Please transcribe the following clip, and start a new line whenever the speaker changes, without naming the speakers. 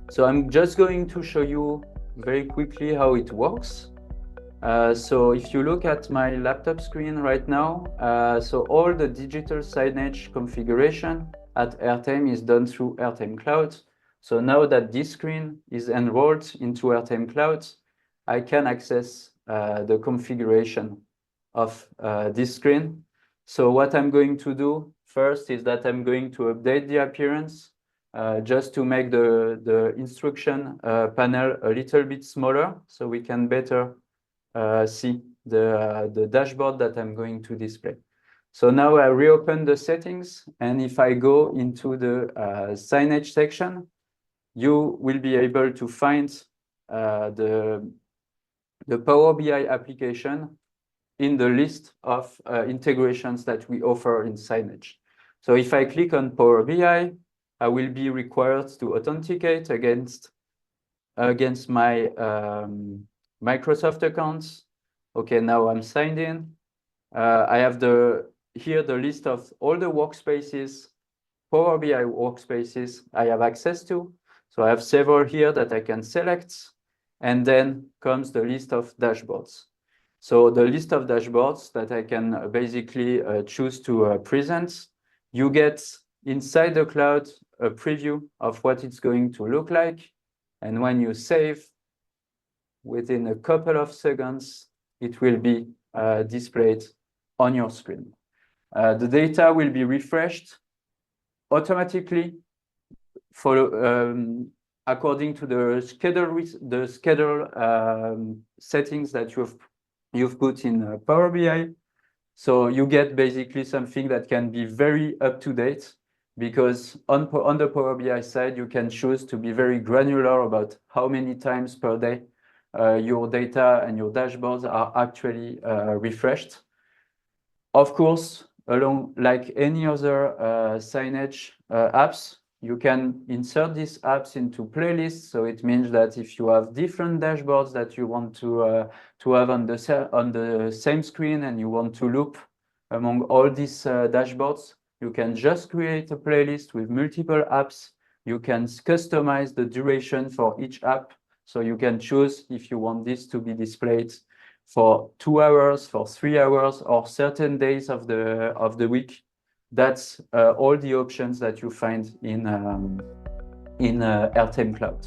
So I'm just going to show you very quickly how it works. So if you look at my laptop screen right now, so all the digital signage configuration at Airtame is done through Airtame Cloud. So now that this screen is enrolled into Airtame Cloud, I can access the configuration of this screen. So what I'm going to do first is that I'm going to update the appearance just to make the instruction panel a little bit smaller so we can better see the dashboard that I'm going to display. So now I reopen the settings, and if I go into the signage section, you will be able to find the Power BI application in the list of integrations that we offer in Signage. So if I click on Power BI, I will be required to authenticate against my Microsoft accounts. Okay, now I'm signed in. I have here the list of all the workspaces, Power BI workspaces I have access to. So I have several here that I can select, and then comes the list of dashboards. So the list of dashboards that I can basically choose to present. You get inside the cloud a preview of what it's going to look like. And when you save, within a couple of seconds, it will be displayed on your screen. The data will be refreshed automatically according to the schedule settings that you've put in Power BI. So you get basically something that can be very up to date, because on the Power BI side, you can choose to be very granular about how many times per day your data and your dashboards are actually refreshed. Of course, along like any other signage apps, you can insert these apps into playlists. So it means that if you have different dashboards that you want to have on the same screen, and you want to loop among all these dashboards, you can just create a playlist with multiple apps. You can customize the duration for each app. So you can choose if you want this to be displayed for 2 hours, for 3 hours, or certain days of the week. That's all the options that you find in Airtame Cloud.